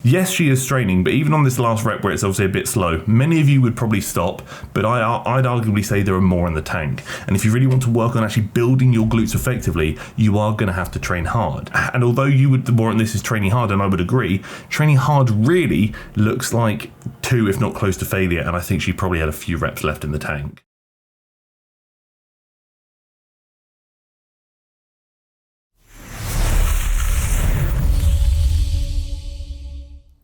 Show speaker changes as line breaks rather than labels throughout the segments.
Yes, she is straining, but even on this last rep where it's obviously a bit slow, many of you would probably stop, but I'd arguably say there are more in the tank. And if you really want to work on actually building your glutes effectively, you are going to have to train hard. And although you would warrant this is training hard, and I would agree, training hard really looks like 2, if not close to failure, and I think she probably had a few reps left in the tank.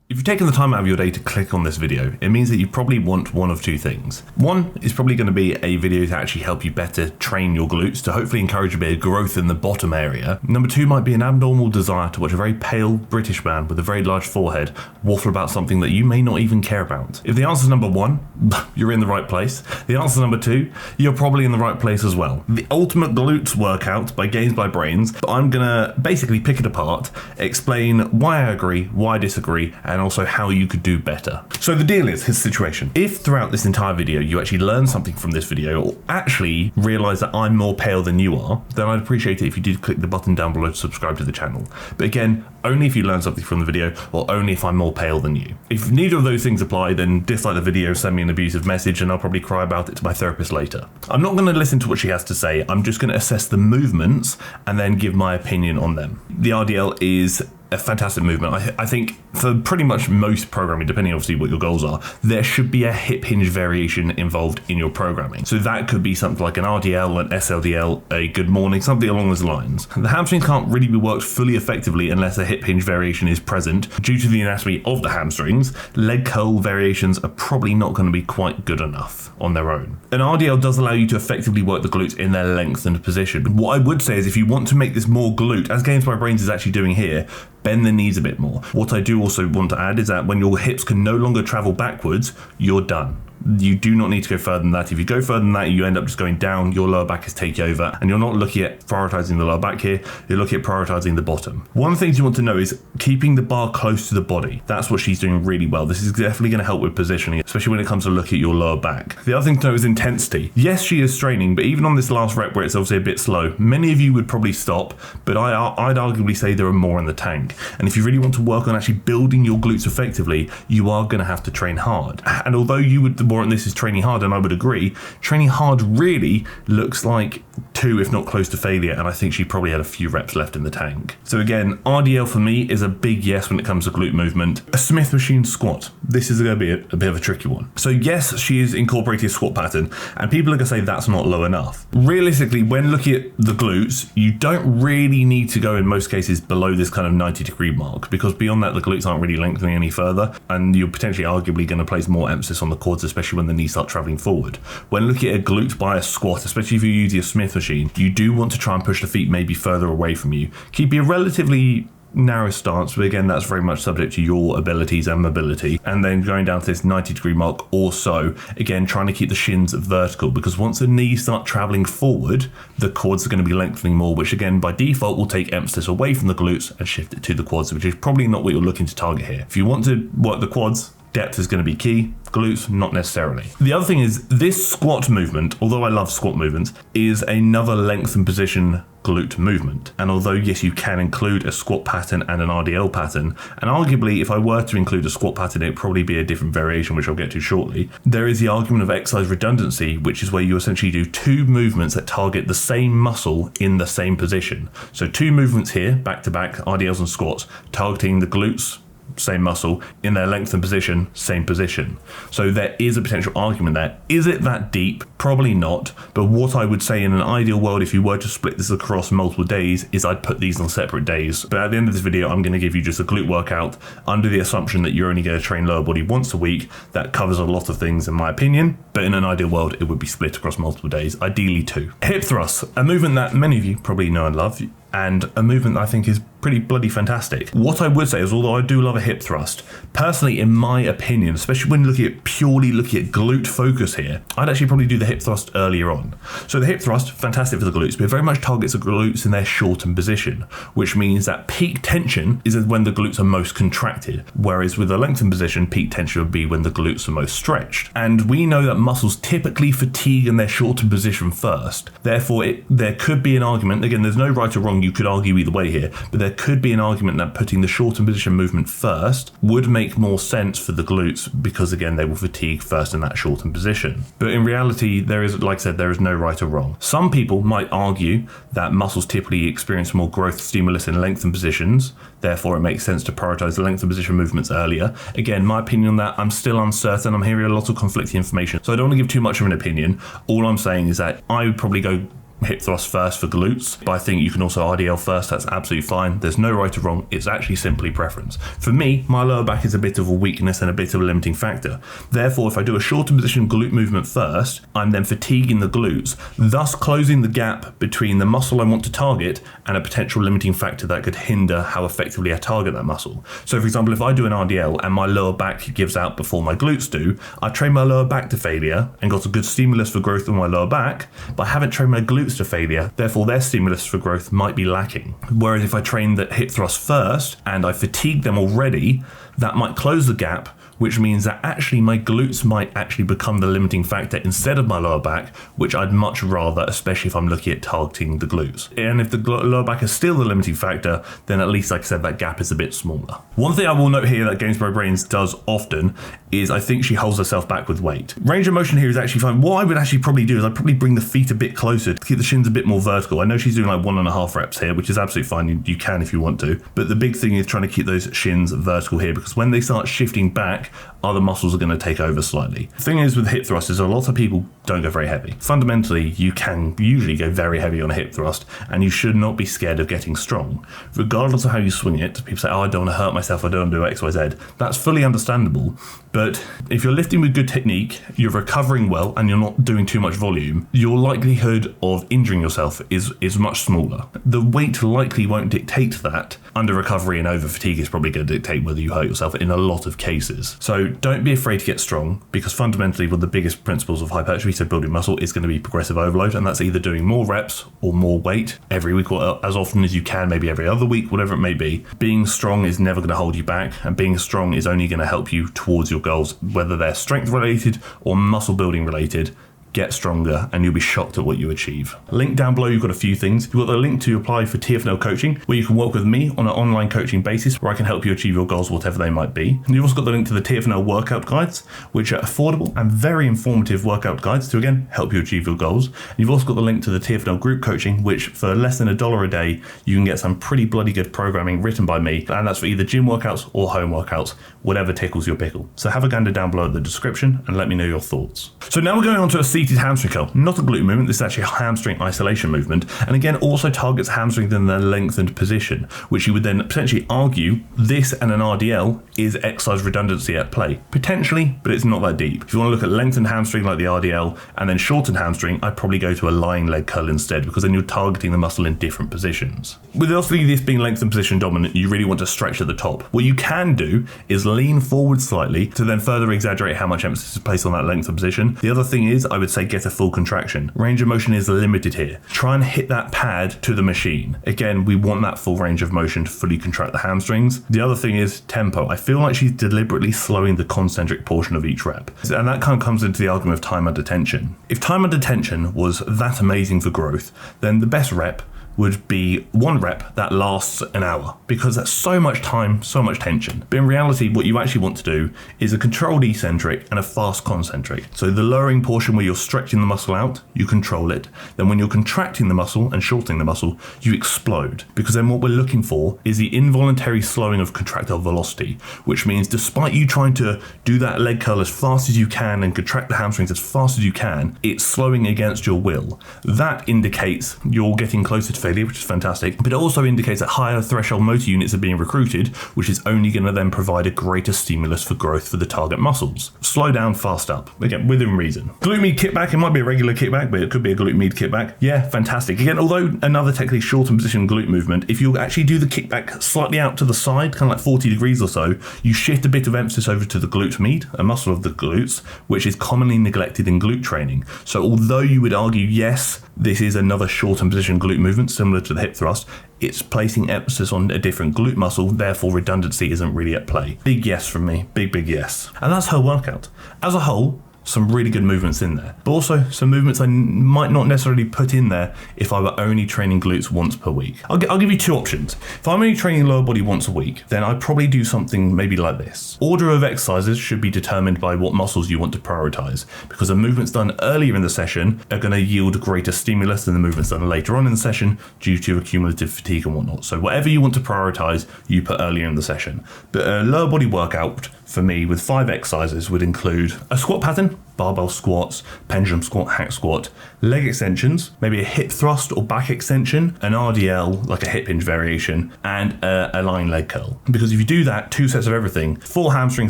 If you've taken the time out of your day to click on this video, it means that you probably want one of two things. One is probably going to be a video to actually help you better train your glutes, to hopefully encourage a bit of growth in the bottom area. Number 2 might be an abnormal desire to watch a very pale British man with a very large forehead waffle about something that you may not even care about. If the answer is number 1, you're in the right place. The answer is number 2, you're probably in the right place as well. The ultimate glutes workout by GainsByBrains, but I'm going to basically pick it apart, explain why I agree, why I disagree, and also how you could do better. So the deal is, his situation. If throughout this entire video you actually learn something from this video, or actually realize that I'm more pale than you are, then I'd appreciate it if you did click the button down below to subscribe to the channel. But again, only if you learn something from the video, or only if I'm more pale than you. If neither of those things apply, then dislike the video, send me an abusive message, and I'll probably cry about it to my therapist later. I'm not going to listen to what she has to say, I'm just going to assess the movements and then give my opinion on them. The RDL is a fantastic movement. I think for pretty much most programming, depending obviously what your goals are, there should be a hip hinge variation involved in your programming. So that could be something like an RDL, an SLDL, a good morning, something along those lines. The hamstrings can't really be worked fully effectively unless a hip hinge variation is present. Due to the anatomy of the hamstrings, leg curl variations are probably not going to be quite good enough on their own. An RDL does allow you to effectively work the glutes in their lengthened position. What I would say is if you want to make this more glute, as GainsByBrains is actually doing here, bend the knees a bit more. What I do also want to add is that when your hips can no longer travel backwards, you're done. You do not need to go further than that. If you go further than that, you end up just going down, your lower back is taking over, and you're not looking at prioritizing the lower back here, you're looking at prioritizing the bottom. One of the things you want to know is keeping the bar close to the body. That's what she's doing really well. This is definitely going to help with positioning, especially when it comes to look at your lower back. The other thing to know is intensity. Yes, she is straining, but even on this last rep where it's obviously a bit slow, many of you would probably stop, but I'd arguably say there are more in the tank. And if you really want to work on actually building your glutes effectively, you are going to have to train hard. And although you would warrant this is training hard, and I would agree, training hard really looks like 2, if not close to failure, and I think she probably had a few reps left in the tank. So again, RDL for me is a big yes when it comes to glute movement. A Smith machine squat, this is going to be a bit of a tricky one. So yes, she is incorporating a squat pattern, and people are going to say that's not low enough. Realistically, when looking at the glutes, you don't really need to go in most cases below this kind of 90-degree mark, because beyond that the glutes aren't really lengthening any further, and you're potentially arguably going to place more emphasis on the quads, especially when the knees start traveling forward. When looking at a glute by a squat, especially if you use your Smith machine, you do want to try and push the feet maybe further away from you. Keep your relatively narrow stance, but again, that's very much subject to your abilities and mobility. And then going down to this 90-degree mark or so, again, trying to keep the shins vertical, because once the knees start traveling forward, the quads are going to be lengthening more, which again, by default, will take emphasis away from the glutes and shift it to the quads, which is probably not what you're looking to target here. If you want to work the quads, depth is going to be key, glutes not necessarily. The other thing is this squat movement, although I love squat movements, is another lengthened position glute movement. And although yes, you can include a squat pattern and an RDL pattern, and arguably if I were to include a squat pattern, it'd probably be a different variation, which I'll get to shortly. There is the argument of exercise redundancy, which is where you essentially do 2 movements that target the same muscle in the same position. So 2 movements here, back to back, RDLs and squats, targeting the glutes, same muscle, in their lengthened position, same position. So there is a potential argument there. Is it that deep? Probably not. But what I would say in an ideal world, if you were to split this across multiple days, is I'd put these on separate days. But at the end of this video, I'm going to give you just a glute workout under the assumption that you're only going to train lower body once a week. That covers a lot of things in my opinion, but in an ideal world, it would be split across multiple days, ideally 2. Hip thrusts, a movement that many of you probably know and love, and a movement that I think is pretty bloody fantastic. What I would say is, although I do love a hip thrust, personally, in my opinion, especially when looking at glute focus here, I'd actually probably do the hip thrust earlier on. So the hip thrust, fantastic for the glutes, but it very much targets the glutes in their shortened position, which means that peak tension is when the glutes are most contracted, whereas with a lengthened position, peak tension would be when the glutes are most stretched. And we know that muscles typically fatigue in their shortened position first. Therefore, there could be an argument, again, there's no right or wrong you could argue either way here, but there could be an argument that putting the shortened position movement first would make more sense for the glutes because, again, they will fatigue first in that shortened position. But in reality, there is, like I said, there is no right or wrong. Some people might argue that muscles typically experience more growth stimulus in lengthened positions, therefore it makes sense to prioritize the lengthened position movements earlier. Again, my opinion on that, I'm still uncertain. I'm hearing a lot of conflicting information, so I don't want to give too much of an opinion. All I'm saying is that I would probably go hip thrust first for glutes, but I think you can also RDL first. That's absolutely fine. There's no right or wrong. It's actually simply preference. For me, my lower back is a bit of a weakness and a bit of a limiting factor. Therefore, if I do a shorter position glute movement first, I'm then fatiguing the glutes, thus closing the gap between the muscle I want to target and a potential limiting factor that could hinder how effectively I target that muscle. So for example, if I do an RDL and my lower back gives out before my glutes do, I train my lower back to failure and got a good stimulus for growth on my lower back, but I haven't trained my glutes to failure, therefore their stimulus for growth might be lacking. Whereas if I train the hip thrust first and I fatigue them already, that might close the gap, which means that actually my glutes might actually become the limiting factor instead of my lower back, which I'd much rather, especially if I'm looking at targeting the glutes. And if the lower back is still the limiting factor, then at least, like I said, that gap is a bit smaller. One thing I will note here that GainsByBrains does often is I think she holds herself back with weight. Range of motion here is actually fine. What I would actually probably do is I'd probably bring the feet a bit closer to keep the shins a bit more vertical. I know she's doing like 1.5 reps here, which is absolutely fine. You can if you want to. But the big thing is trying to keep those shins vertical here, because when they start shifting back, other muscles are going to take over slightly. The thing is with hip thrust is a lot of people don't go very heavy. Fundamentally, you can usually go very heavy on a hip thrust, and you should not be scared of getting strong. Regardless of how you swing it, people say, oh, I don't want to hurt myself, I don't want to do X, Y, Z. That's fully understandable. But if you're lifting with good technique, you're recovering well, and you're not doing too much volume, your likelihood of injuring yourself is much smaller. The weight likely won't dictate that. Under recovery and over fatigue is probably going to dictate whether you hurt yourself in a lot of cases. So don't be afraid to get strong, because fundamentally one of the biggest principles of hypertrophy, so building muscle, is going to be progressive overload, and that's either doing more reps or more weight every week, or as often as you can, maybe every other week, whatever it may be. Being strong is never going to hold you back, and being strong is only going to help you towards your goals, whether they're strength related or muscle building related. Get stronger and you'll be shocked at what you achieve. Link down below, you've got a few things. You've got the link to apply for TFNL coaching, where you can work with me on an online coaching basis where I can help you achieve your goals, whatever they might be. And you've also got the link to the TFNL workout guides, which are affordable and very informative workout guides to, again, help you achieve your goals. And you've also got the link to the TFNL group coaching, which for less than $1 a day, you can get some pretty bloody good programming written by me. And that's for either gym workouts or home workouts, whatever tickles your pickle. So have a gander down below at the description and let me know your thoughts. So now we're going on to a seated hamstring curl. Not a glute movement, this is actually a hamstring isolation movement, and again also targets hamstrings in their lengthened position, which you would then potentially argue this and an RDL is exercise redundancy at play. Potentially, but it's not that deep. If you want to look at lengthened hamstring like the RDL and then shortened hamstring, I'd probably go to a lying leg curl instead, because then you're targeting the muscle in different positions. With obviously this being lengthened position dominant, you really want to stretch at the top. What you can do is lean forward slightly to then further exaggerate how much emphasis is placed on that lengthened position. The other thing is, I would say get a full contraction. Range of motion is limited here. Try and hit that pad to the machine. Again, we want that full range of motion to fully contract the hamstrings. The other thing is tempo. I feel like she's deliberately slowing the concentric portion of each rep. And that kind of comes into the argument of time under tension. If time under tension was that amazing for growth, then the best rep would be one rep that lasts an hour, because that's so much time, so much tension. But in reality, what you actually want to do is a controlled eccentric and a fast concentric. So the lowering portion where you're stretching the muscle out, you control it. Then when you're contracting the muscle and shortening the muscle, you explode. Because then what we're looking for is the involuntary slowing of contractile velocity, which means despite you trying to do that leg curl as fast as you can and contract the hamstrings as fast as you can, it's slowing against your will. That indicates you're getting closer to failure, which is fantastic, but it also indicates that higher threshold motor units are being recruited, which is only going to then provide a greater stimulus for growth for the target muscles. Slow down, fast up. Again, within reason. Glute med kickback, it might be a regular kickback, but it could be a glute med kickback. Yeah, fantastic. Again, although another technically shortened position glute movement, if you actually do the kickback slightly out to the side, kind of like 40 degrees or so, you shift a bit of emphasis over to the glute med, a muscle of the glutes, which is commonly neglected in glute training. So although you would argue, yes, this is another shortened position glute movement similar to the hip thrust, it's placing emphasis on a different glute muscle, therefore redundancy isn't really at play. Big yes from me, big yes. And that's her workout. As a whole, some really good movements in there, but also some movements I might not necessarily put in there if I were only training glutes once per week. I'll give you two options. If I'm only training lower body once a week, then I'd probably do something maybe like this. Order of exercises should be determined by what muscles you want to prioritize, because the movements done earlier in the session are going to yield greater stimulus than the movements done later on in the session due to accumulative fatigue and whatnot. So whatever you want to prioritize, you put earlier in the session. But a lower body workout for me with 5 exercises would include a squat pattern, barbell squats, pendulum squat, hack squat, leg extensions, maybe a hip thrust or back extension, an RDL, like a hip hinge variation, and a lying leg curl. Because if you do that, 2 sets of everything, 4 hamstring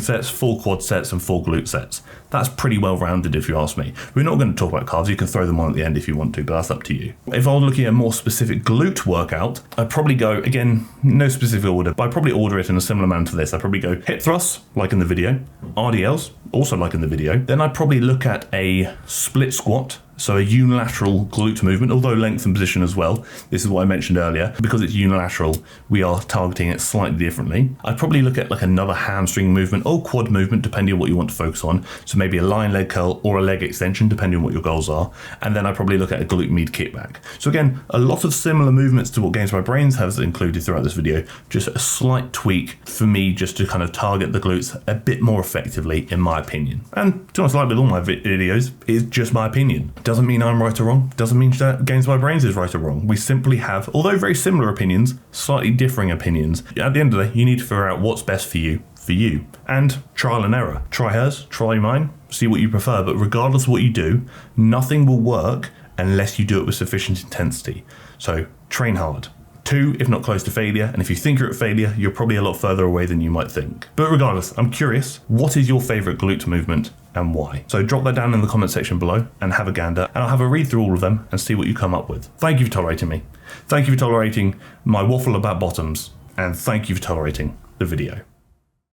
sets, 4 quad sets, and 4 glute sets. That's pretty well rounded if you ask me. We're not going to talk about calves, you can throw them on at the end if you want to, but that's up to you. If I was looking at a more specific glute workout, I'd probably go, again, no specific order, but I'd probably order it in a similar manner to this. I'd probably go hip thrusts, like in the video, RDLs, also like in the video. Then I'd probably look at a split squat, so a unilateral glute movement, although length and position as well. This is what I mentioned earlier. Because it's unilateral, we are targeting it slightly differently. I'd probably look at like another hamstring movement or quad movement, depending on what you want to focus on. So maybe a lying leg curl or a leg extension, depending on what your goals are. And then I'd probably look at a glute med kickback. So again, a lot of similar movements to what GainsByBrains has included throughout this video, just a slight tweak for me just to kind of target the glutes a bit more effectively, in my opinion. And to be honest, like with all my videos, it's just my opinion. Doesn't mean I'm right or wrong. Doesn't mean that GainsByBrains is right or wrong. We simply have, although very similar opinions, slightly differing opinions. At the end of the day, you need to figure out what's best for you. And trial and error. Try hers, try mine, see what you prefer. But regardless of what you do, nothing will work unless you do it with sufficient intensity. So train hard. 2, if not close to failure, and if you think you're at failure, you're probably a lot further away than you might think. But regardless, I'm curious, what is your favorite glute movement and why? So drop that down in the comment section below and have a gander, and I'll have a read through all of them and see what you come up with. Thank you for tolerating me. Thank you for tolerating my waffle about bottoms, and thank you for tolerating the video.